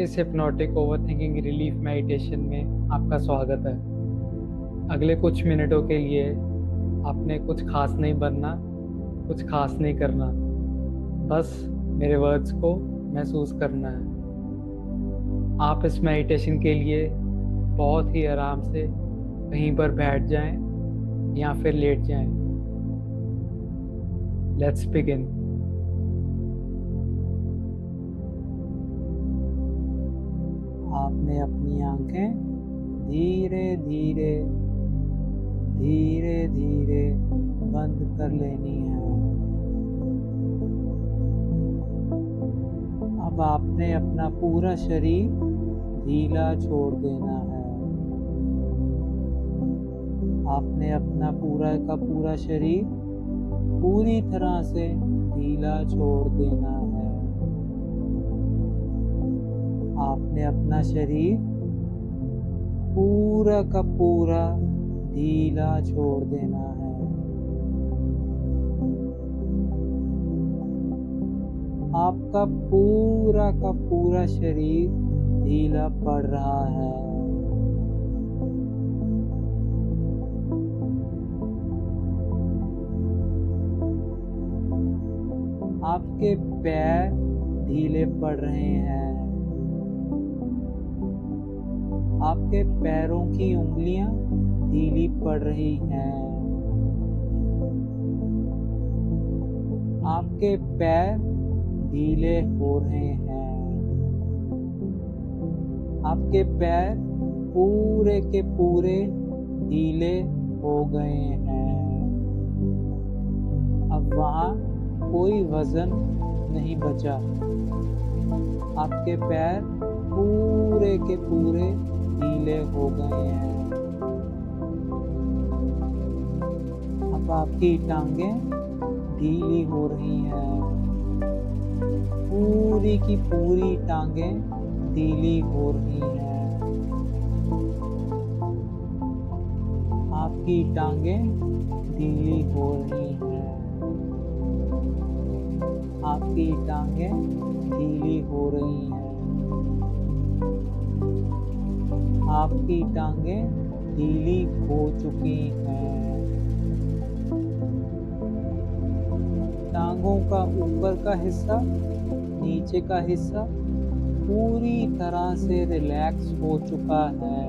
इस hypnotic overthinking relief meditation में आपका स्वागत है। अगले कुछ मिनटों के लिए आपने कुछ खास नहीं बनना, कुछ खास नहीं करना, बस मेरे वर्ड्स को महसूस करना है। आप इस मेडिटेशन के लिए बहुत ही आराम से कहीं पर बैठ जाएं या फिर लेट जाएं। Let's begin. आपने अपनी आंखें धीरे धीरे धीरे धीरे बंद कर लेनी है। अब आपने अपना पूरा शरीर ढीला छोड़ देना है। आपने अपना पूरा का पूरा शरीर पूरी तरह से ढीला छोड़ देना है। आपने अपना शरीर पूरा का पूरा ढीला छोड़ देना है। आपका पूरा का पूरा शरीर ढीला पड़ रहा है। आपके पैर ढीले पड़ रहे हैं। आपके पैरों की उंगलियां ढीली पड़ रही हैं। आपके पैर ढीले हो रहे हैं। आपके पैर पूरे के पूरे ढीले हो गए हैं। अब वहाँ कोई वजन नहीं बचा। आपके पैर पूरे के पूरे ढीले हो गए हैं। अब आपकी टांगें ढीली हो रही हैं। पूरी की पूरी टांगें ढीली हो रही हैं। आपकी टांगें ढीली हो रही हैं। आपकी टांगें ढीली हो रही हैं। आपकी टांगें ढीली हो चुकी हैं। टांगों का ऊपर का हिस्सा, नीचे का हिस्सा पूरी तरह से रिलैक्स हो चुका है।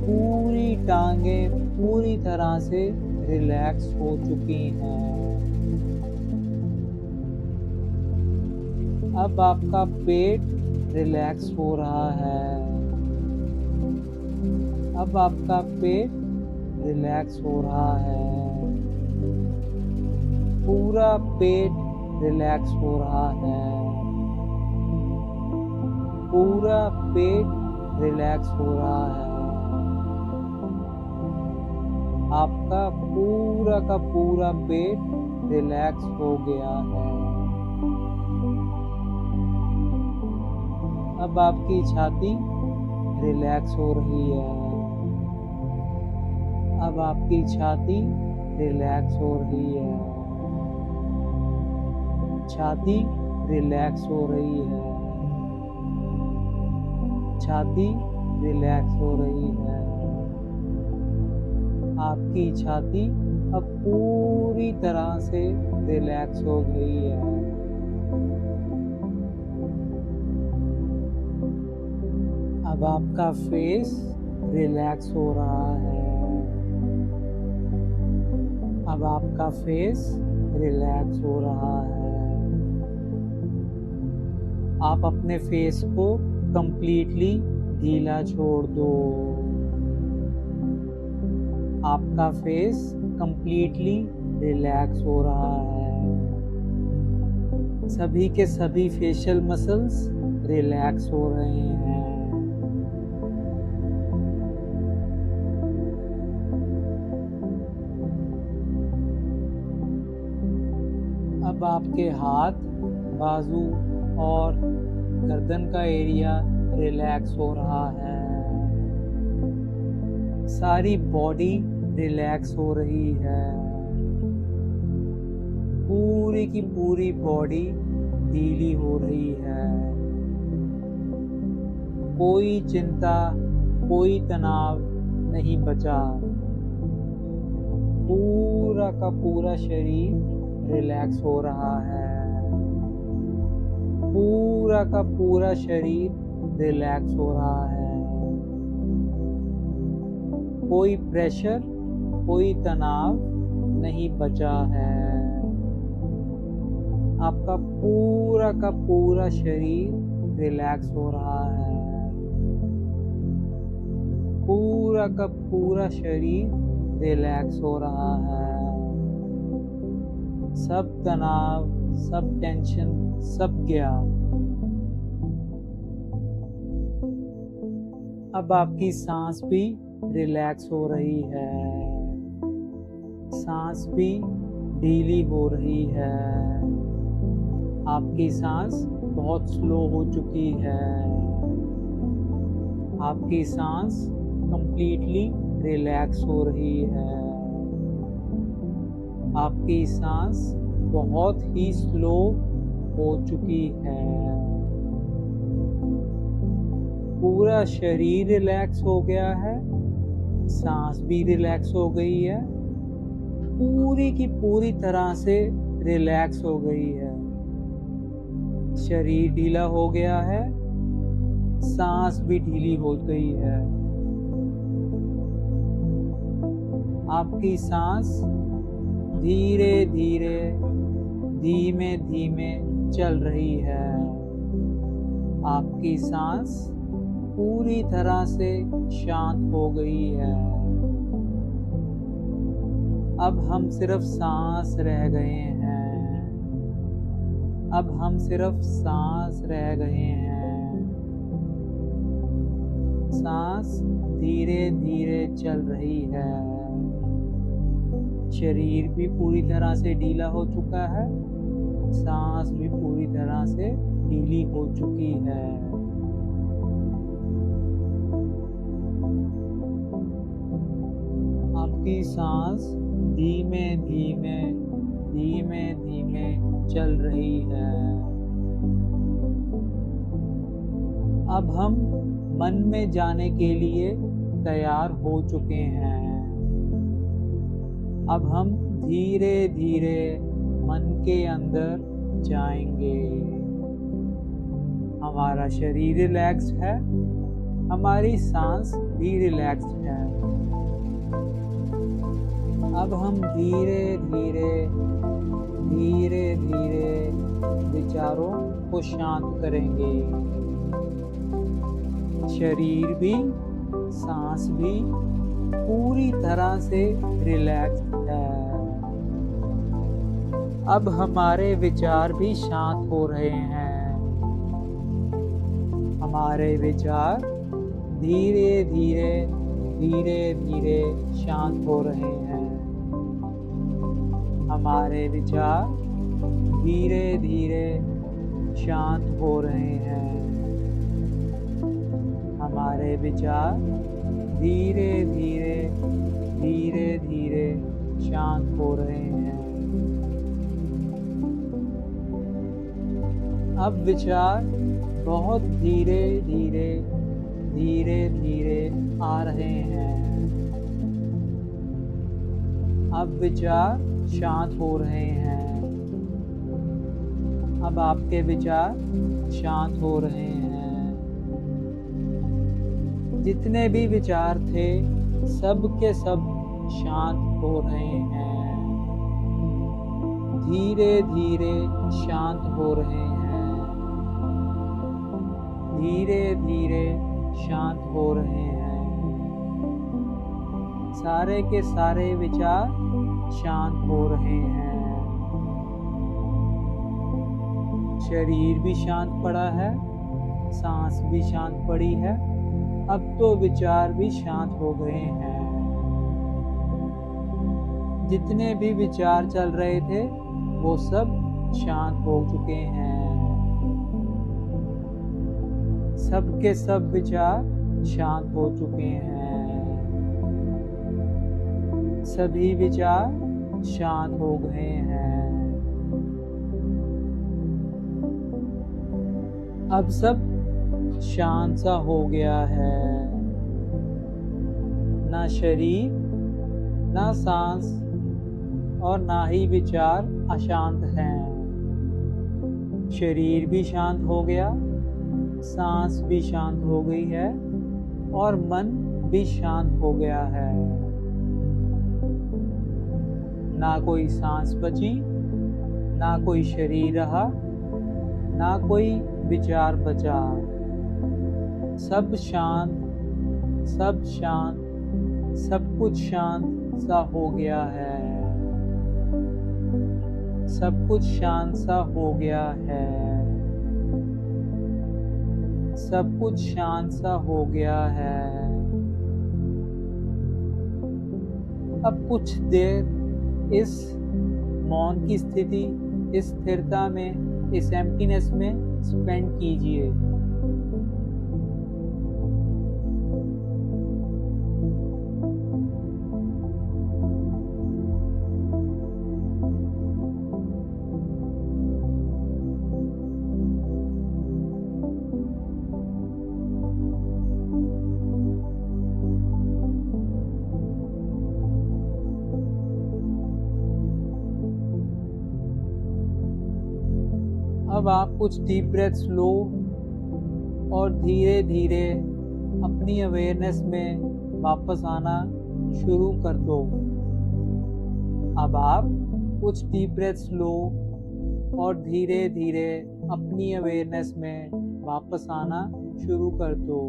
पूरी टांगें पूरी तरह से रिलैक्स हो चुकी हैं। अब आपका पेट रिलैक्स हो रहा है। अब आपका पेट रिलैक्स हो रहा है। पूरा पेट रिलैक्स हो रहा है। पूरा पेट रिलैक्स हो रहा है। आपका पूरा का पूरा पेट रिलैक्स हो गया है। अब आपकी छाती रिलैक्स हो रही है। अब आपकी छाती रिलैक्स हो रही है। छाती रिलैक्स हो रही है। छाती रिलैक्स हो रही है। आपकी छाती अब पूरी तरह से रिलैक्स हो गई है। अब आपका फेस रिलैक्स हो रहा है। अब आपका फेस रिलैक्स हो रहा है। आप अपने फेस को कंप्लीटली ढीला छोड़ दो। आपका फेस कंप्लीटली रिलैक्स हो रहा है। सभी के सभी फेशियल मसल्स रिलैक्स हो रहे हैं। अब आपके हाथ, बाजू और गर्दन का एरिया रिलैक्स हो रहा है। सारी बॉडी रिलैक्स हो रही है। पूरी की पूरी बॉडी ढीली हो रही है। कोई चिंता, कोई तनाव नहीं बचा। पूरा का पूरा शरीर रिलैक्स हो रहा है। पूरा का पूरा शरीर रिलैक्स हो रहा है। कोई प्रेशर, कोई तनाव नहीं बचा है। आपका पूरा का पूरा शरीर रिलैक्स हो रहा है। पूरा का पूरा शरीर रिलैक्स हो रहा है। सब तनाव, सब टेंशन, सब गया। अब आपकी सांस भी रिलैक्स हो रही है। सांस भी ढीली हो रही है। आपकी सांस बहुत स्लो हो चुकी है। आपकी सांस कंप्लीटली रिलैक्स हो रही है। आपकी सांस बहुत ही स्लो हो चुकी है। पूरा शरीर रिलैक्स हो गया है। सांस भी रिलैक्स हो गई है। पूरी की पूरी तरह से रिलैक्स हो गई है। शरीर ढीला हो गया है। सांस भी ढीली हो गई है। आपकी सांस धीरे धीरे, धीमे धीमे चल रही है। आपकी सांस पूरी तरह से शांत हो गई है। अब हम सिर्फ सांस रह गए हैं। अब हम सिर्फ सांस रह गए हैं। सांस धीरे धीरे चल रही है। शरीर भी पूरी तरह से ढीला हो चुका है। सांस भी पूरी तरह से ढीली हो चुकी है। आपकी सांस धीमे धीमे, धीमे धीमे चल रही है। अब हम मन में जाने के लिए तैयार हो चुके हैं। अब हम धीरे धीरे मन के अंदर जाएंगे। हमारा शरीर रिलैक्स है। हमारी सांस भी रिलैक्स है। अब हम धीरे धीरे, धीरे धीरे विचारों को शांत करेंगे। शरीर भी, सांस भी पूरी तरह से रिलैक्स है। अब हमारे विचार भी शांत हो रहे हैं। हमारे विचार धीरे धीरे, धीरे धीरे शांत हो रहे हैं। हमारे विचार धीरे धीरे शांत हो रहे हैं। हमारे विचार धीरे धीरे, धीरे धीरे शांत हो रहे हैं। अब विचार बहुत धीरे धीरे, धीरे धीरे आ रहे हैं। अब विचार शांत हो रहे हैं। अब आपके विचार शांत हो रहे हैं। जितने भी विचार थे, सब के सब शांत हो रहे हैं। धीरे धीरे शांत हो रहे हैं। धीरे धीरे शांत हो रहे हैं। सारे के सारे विचार शांत हो रहे हैं। शरीर भी शांत पड़ा है। सांस भी शांत पड़ी है। अब तो विचार भी शांत हो गए हैं। जितने भी विचार चल रहे थे, वो सब शांत हो चुके हैं। सब के सब विचार शांत हो चुके हैं। सभी विचार शांत हो गए हैं। अब सब शांत सा हो गया है। ना शरीर, ना सांस और ना ही विचार अशांत हैं। शरीर भी शांत हो गया, सांस भी शांत हो गई है और मन भी शांत हो गया है। ना कोई सांस बची, ना कोई शरीर रहा, ना कोई विचार बचा। सब शांत, सब शांत, सब कुछ शांत सा हो गया है। सब कुछ शांत सा हो गया है। सब कुछ शांत सा हो गया है। अब कुछ देर इस मौन की स्थिति, इस स्थिरता में, इस एम्प्टीनेस में स्पेंड कीजिए। अब आप कुछ डीप ब्रेथ्स लो और धीरे धीरे अपनी अवेयरनेस में वापस आना शुरू कर दो। अब आप कुछ डीप ब्रेथ्स लो और धीरे धीरे अपनी अवेयरनेस में वापस आना शुरू कर दो।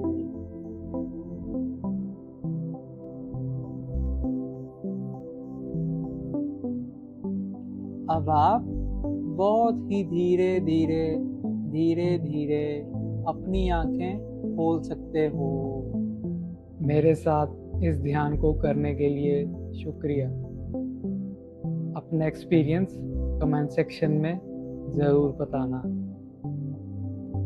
अब आप बहुत ही धीरे धीरे धीरे धीरे अपनी आंखें खोल सकते हो। मेरे साथ इस ध्यान को करने के लिए शुक्रिया। अपना एक्सपीरियंस कमेंट सेक्शन में ज़रूर बताना।